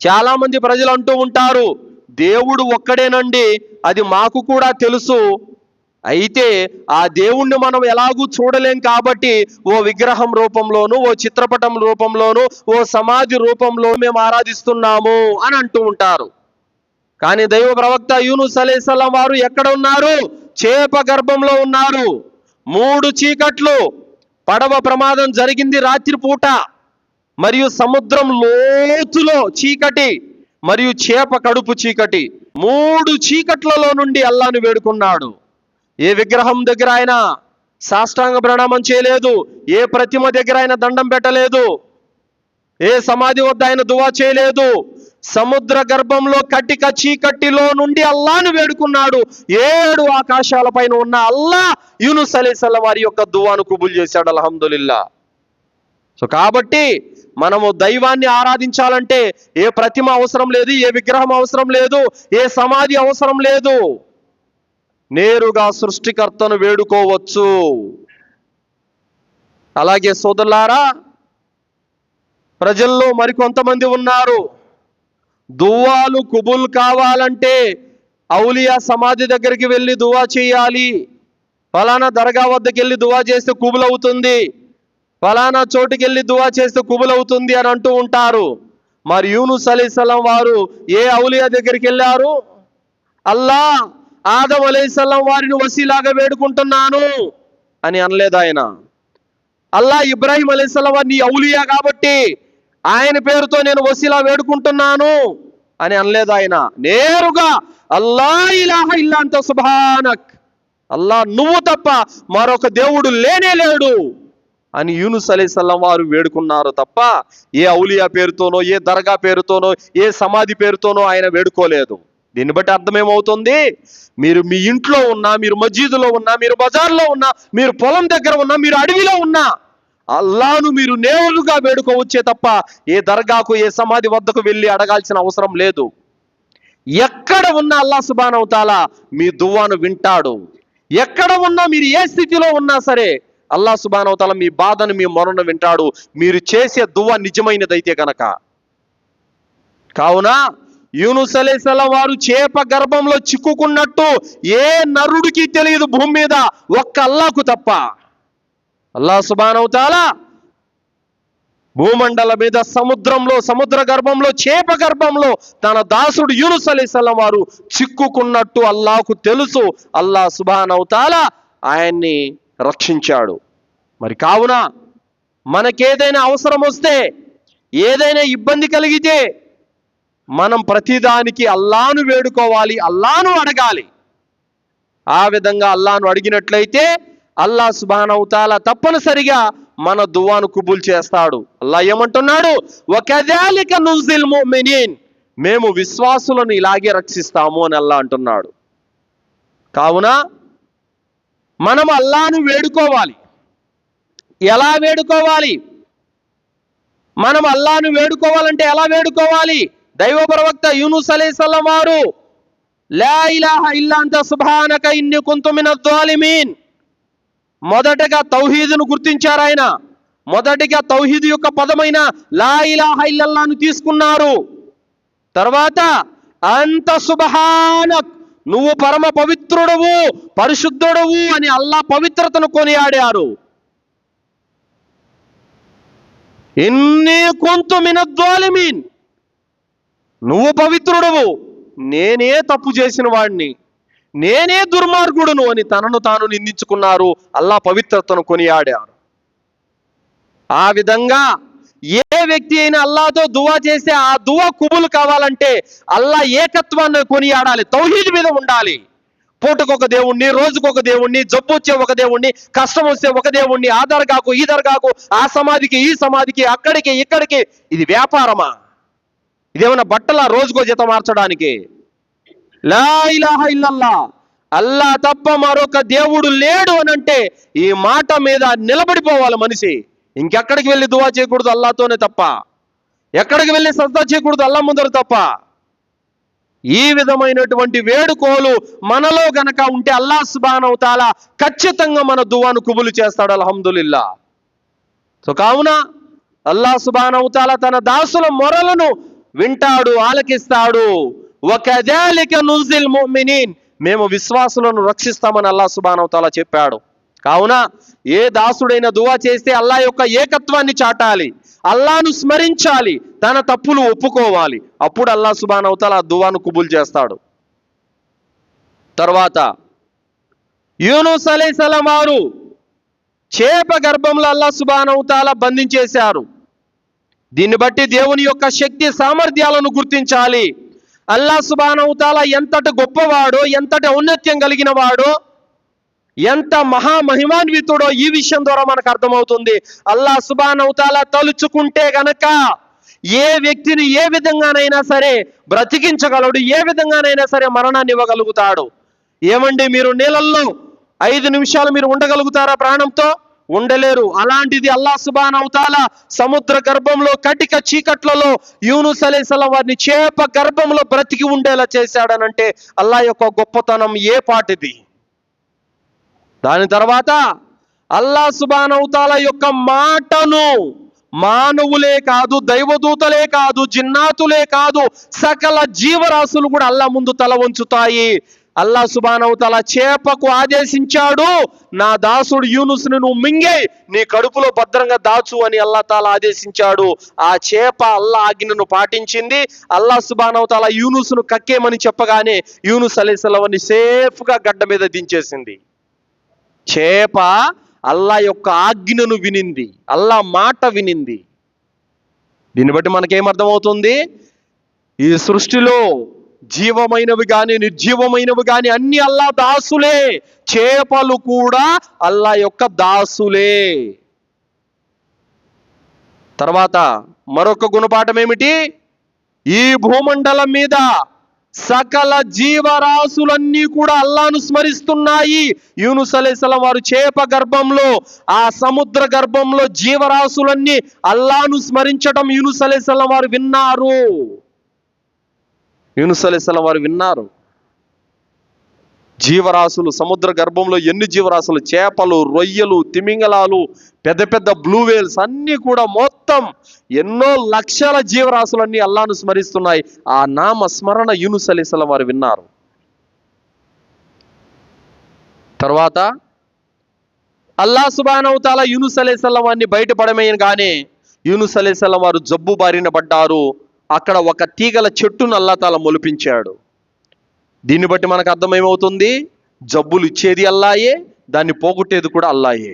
చాలా మంది ప్రజలు అంటూ ఉంటారు, దేవుడు ఒక్కడేనండి, అది మాకు కూడా తెలుసు. అయితే ఆ దేవుణ్ణి మనం ఎలాగూ చూడలేం కాబట్టి ఓ విగ్రహం రూపంలోను, ఓ చిత్రపటం రూపంలోను, ఓ సమాధి రూపంలో మేము ఆరాధిస్తున్నాము అని అంటూ ఉంటారు. కానీ దైవ ప్రవక్త యూనుస్ అలైహిస్సలాం వారు ఎక్కడ ఉన్నారు? చేప గర్భంలో ఉన్నారు. 3 చీకట్లు. పడవ ప్రమాదం జరిగింది రాత్రిపూట, మరియు సముద్రం లోతులో చీకటి, మరియు చేప కడుపు చీకటి. 3 చీకట్లలో నుండి అల్లాహ్ను వేడుకున్నాడు. ఏ విగ్రహం దగ్గర ఆయన సాష్టాంగ ప్రణామం చేయలేదు, ఏ ప్రతిమ దగ్గర ఆయన దండం పెట్టలేదు, ఏ సమాధి వద్ద ఆయన దువా చేయలేదు. సముద్ర గర్భంలో కటిక చీకటిలో నుండి అల్లాహ్ను వేడుకున్నాడు. 7 ఆకాశాల పైన ఉన్న అల్లాహ్ యూనుస్ అలైహిస్సలాం వారి యొక్క దువాను కబూల్ చేశాడు. అల్హమ్దులిల్లా. సో కాబట్టి మనము దైవాన్ని ఆరాధించాలంటే ఏ ప్రతిమ అవసరం లేదు, ఏ విగ్రహం అవసరం లేదు, ఏ సమాధి అవసరం లేదు. నేరుగా సృష్టికర్తను వేడుకోవచ్చు. అలాగే సోదరులారా, ప్రజల్లో మరికొంతమంది ఉన్నారు, దువాలు కుబుల్ కావాలంటే ఔలియా సమాధి దగ్గరికి వెళ్ళి దువా చేయాలి, ఫలానా దర్గా వద్దకు వెళ్ళి దువా చేస్తే కుబుల్ అవుతుంది, ఫలానా చోటుకి వెళ్ళి దువా చేస్తే కుబుల్ అవుతుంది అని అంటూ ఉంటారు. మరి యూనుస్ అలైహిస్సలాం వారు ఏ ఔలియా దగ్గరికి వెళ్ళారు? అల్లాహ్ ఆదం అలైహిస్సలాం వారిని వసీలాగా వేడుకుంటున్నాను అని అనలేదు ఆయన. అల్లాహ్ ఇబ్రాహీం అలైహిస్సలాం వారిని ఔలియా కాబట్టి ఆయన పేరుతో నేను వసీలా వేడుకుంటున్నాను అని అనలేదు ఆయన. నేరుగా అల్లా ఇలాహ ఇల్లా అంత సుబ్హానక్, అల్లా నువ్వు తప్ప మరొక దేవుడు లేనే లేడు అని యూనుస్ అలైహిస్సలాం వారు వేడుకున్నారు తప్ప ఏ ఔలియా పేరుతోనో, ఏ దర్గా పేరుతోనో, ఏ సమాధి పేరుతోనో ఆయన వేడుకోలేదు. దీన్ని బట్టి అర్థమేమవుతుంది? మీరు మీ ఇంట్లో ఉన్నా, మీరు మస్జిద్లో ఉన్నా, మీరు బజార్లో ఉన్నా, మీరు పొలం దగ్గర ఉన్నా, మీరు అడవిలో ఉన్నా, అల్లాహ్ను మీరు నేరుగా వేడుకోవచ్చే తప్ప ఏ దర్గాకు, ఏ సమాధి వద్దకు వెళ్ళి అడగాల్సిన అవసరం లేదు. ఎక్కడ ఉన్నా అల్లాహ్ సుబ్హానహు తఆలా మీ దువాను వింటాడు. ఎక్కడ ఉన్నా, మీరు ఏ స్థితిలో ఉన్నా సరే అల్లాహ్ సుబ్హానహు తఆలా మీ బాధను, మీ మొరను వింటాడు, మీరు చేసే దువా నిజమైనదైతే గనక. కావున యూనుస్ అలైహిస్సలాం వారు చేప గర్భంలో చిక్కుకున్నట్టు ఏ నరుడికి తెలియదు భూమి మీద, ఒక్క అల్లాహ్కు తప్ప. అల్లాహ్ సుబ్హానహు తఆలా భూమండల మీద, సముద్రంలో, సముద్ర గర్భంలో, చేప గర్భంలో తన దాసుడు యూనుస్ అలైహిస్సలాం వారు చిక్కుకున్నట్టు అల్లాహ్కు తెలుసు. అల్లాహ్ సుబ్హానహు తఆలా ఆయన్ని రక్షించాడు. మరి కావున మనకేదైనా అవసరం వస్తే, ఏదైనా ఇబ్బంది కలిగితే మనం ప్రతిదానికి అల్లాహ్ను వేడుకోవాలి, అల్లాహ్ను అడగాలి. ఆ విధంగా అల్లాహ్ను అడిగినట్లయితే అల్లాహ్ సుబ్హానహు తఆలా తప్పనిసరిగా మన దువాను కబూల్ చేస్తాడు. అల్లాహ్ ఏమంటున్నాడు? వకజాలిక నుజిల్ ముమినీన్, మేము విశ్వాసులను ఇలాగే రక్షిస్తాము అని అల్లాహ్ అంటున్నాడు. కావున మనం అల్లాహ్ను వేడుకోవాలి. ఎలా వేడుకోవాలి? మనం అల్లాహ్ను వేడుకోవాలంటే ఎలా వేడుకోవాలి? దైవ ప్రవక్త యూనుస్ అలైహిస్సలాం వారు లా ఇలాహ ఇల్లా అంత సుబ్హానక ఇన్ని కుంతు మినజ్ జాలిమీన్, మొదటగా తౌహీదును గుర్తించారు ఆయన. మొదటిగా తౌహీద్ యొక్క పదమైన లా ఇలాహ ఇల్లల్లాహ్ను తీసుకున్నారు. తర్వాత అంత సుబ్హానక్, నువ్వు పరమ పవిత్రుడవు, పరిశుద్ధుడవు అని అల్లాహ్ పవిత్రతను కొనియాడారు. ఇన్ని కుంతు మినజ్ జాలిమీన్, నువ్వు పవిత్రుడవు, నేనే తప్పు చేసిన వాడిని, నేనే దుర్మార్గుడును అని తనను తాను నిందించుకున్నారు. అల్లాహ్ పవిత్రతను కొనియాడారు. ఆ విధంగా ఏ వ్యక్తి అయినా అల్లాహ్తో దువా చేస్తే ఆ దువా కుబుల్ కావాలంటే అల్లాహ్ ఏకత్వాన్ని కొనియాడాలి, తౌహీద్ మీద ఉండాలి. పూటకొక దేవుణ్ణి, రోజుకొక దేవుణ్ణి, జబ్బు వచ్చే ఒక దేవుణ్ణి, కష్టం వస్తే ఒక దేవుణ్ణి, ఆ దర్గాకు, ఈ దర్గాకు, ఆ సమాధికి, ఈ సమాధికి, అక్కడికి, ఇక్కడికి. ఇది వ్యాపారమా? ఇదేమన్నా బట్టల రోజుకో జత మార్చడానికి? లా ఇలాహ ఇల్లల్లాహ్, అల్లాహ్ తప్ప మరొక దేవుడు లేడు అని అంటే ఈ మాట మీద నిలబడిపోవాలి మనిషి. ఇంకెక్కడికి వెళ్ళి దువా చేయకూడదు అల్లాహ్తోనే తప్ప, ఎక్కడికి వెళ్ళి సజ్దా చేయకూడదు అల్లాహ్ ముందర తప్ప. ఈ విధమైనటువంటి వేడుకోలు మనలో గనక ఉంటే అల్లాహ్ సుబ్హానహు తఆలా ఖచ్చితంగా మన దువాను కుబులు చేస్తాడు. అల్హమ్దులిల్లా. సో కావున అల్లాహ్ సుబ్హానహు తఆలా తన దాసుల మొరలను వింటాడు, ఆలకిస్తాడు. వకదాలిక నుజిల్ ముమినీన్, మేము విశ్వాసులను రక్షిస్తామని అల్లాహ్ సుబ్హానహు వ తఆలా చెప్పాడు. కావున ఏ దాసుడైనా దువా చేస్తే అల్లాహ్ యొక్క ఏకత్వాన్ని చాటాలి, అల్లాహ్ను స్మరించాలి, తన తప్పులు ఒప్పుకోవాలి. అప్పుడు అల్లాహ్ సుబ్హానహు వ తఆలా ఆ దువాను కబూల్ చేస్తాడు. తర్వాత యూనుస్ అలైహిస్సలాం వారు చేప గర్భంలో అల్లాహ్ సుబ్హానహు వ తఆలా బంధించేశారు. దీన్ని బట్టి దేవుని యొక్క శక్తి సామర్థ్యాలను గుర్తించాలి. అల్లాహ్ సుబ్హానహు వ తఆలా ఎంతటి గొప్పవాడో, ఎంతటి ఔన్నత్యం కలిగిన వాడో, ఎంత మహామహిమాన్వితుడో ఈ విషయం ద్వారా మనకు అర్థమవుతుంది. అల్లాహ్ సుబ్హానహు వ తఆలా తలుచుకుంటే గనక ఏ వ్యక్తిని ఏ విధంగానైనా సరే బ్రతికించగలడు, ఏ విధంగానైనా సరే మరణాన్ని ఇవ్వగలుగుతాడు. ఏమండి, మీరు నీళ్ళల్లో 5 నిమిషాలు మీరు ఉండగలుగుతారా? ప్రాణంతో ఉండలేరు. అలాంటిది అల్లాహ్ సుబ్హానహు వ తఆలా సముద్ర గర్భంలో కటిక చీకట్లలో యూనుస్ అలైహిస్సలాం వారిని చేప గర్భంలో బ్రతికి ఉండేలా చేశాడనంటే అల్లాహ్ యొక్క గొప్పతనం ఏ పాటిది. దాని తర్వాత అల్లాహ్ సుబ్హానహు వ తఆలా యొక్క మాటను మానవులే కాదు, దైవదూతలే కాదు, జిన్నాతులే కాదు, సకల జీవరాశులు కూడా అల్లాహ్ ముందు తల వంచుతాయి. అల్లాహ్ సుబ్హానహు వ తఆలా చేపకు ఆదేశించాడు, నా దాసుడు యూనుస్ను నువ్వు మింగే నీ కడుపులో భద్రంగా దాచు అని అల్లాహ్ తాలా ఆదేశించాడు. ఆ చేప అల్లాహ్ ఆజ్ఞను పాటించింది. అల్లాహ్ సుబ్హానహు వ తఆలా యూనుస్ను కక్కేమని చెప్పగానే యూనుస్ అలైహిస్సలాంని సేఫ్గా గడ్డ మీద దించేసింది. చేప అల్లాహ్ యొక్క ఆజ్ఞను వినింది, అల్లాహ్ మాట వినింది. దీన్ని బట్టి మనకేమర్థమవుతుంది? ఈ సృష్టిలో జీవమైనవి కానీ నిర్జీవమైనవి కానీ అన్ని అల్లాహ్ దాసులే. చేపలు కూడా అల్లాహ్ యొక్క దాసులే. తర్వాత మరొక గుణపాఠం ఏమిటి? ఈ భూమండలం మీద సకల జీవరాశులన్నీ కూడా అల్లాహ్ను స్మరిస్తున్నాయి. యూనుస్ అలైహిస్సలాం వారు చేప గర్భంలో, ఆ సముద్ర గర్భంలో జీవరాశులన్నీ అల్లాహ్ను స్మరించడం యూనుస్ అలైహిస్సలాం వారు విన్నారు. యూనుస్ అలైహిస్సలాం వారు విన్నారు. జీవరాశులు, సముద్ర గర్భంలో ఎన్ని జీవరాశులు, చేపలు, రొయ్యలు, తిమింగలాలు, పెద్ద పెద్ద బ్లూ వేల్స్ అన్నీ కూడా మొత్తం ఎన్నో లక్షల జీవరాశులన్నీ అల్లాహ్ను స్మరిస్తున్నాయి. ఆ నామ స్మరణ యూనుస్ అలైహిస్సలాం వారు విన్నారు. తర్వాత అల్లాహ్ సుబ్హానహు వ తఆలా యూనుస్ అలైహిస్సలాం వారిని బయటపడమేయగానే యూనుస్ అలైహిస్సలాం వారు జబ్బు బారిన పడ్డారు. అక్కడ ఒక తీగల చెట్టును అల్లాహ్ తాలా మొలిపించాడు. దీన్ని బట్టి మనకు అర్థమేమవుతుంది? జబ్బులు ఇచ్చేది అల్లాయే, దాన్ని పోగొట్టేది కూడా అల్లాయే.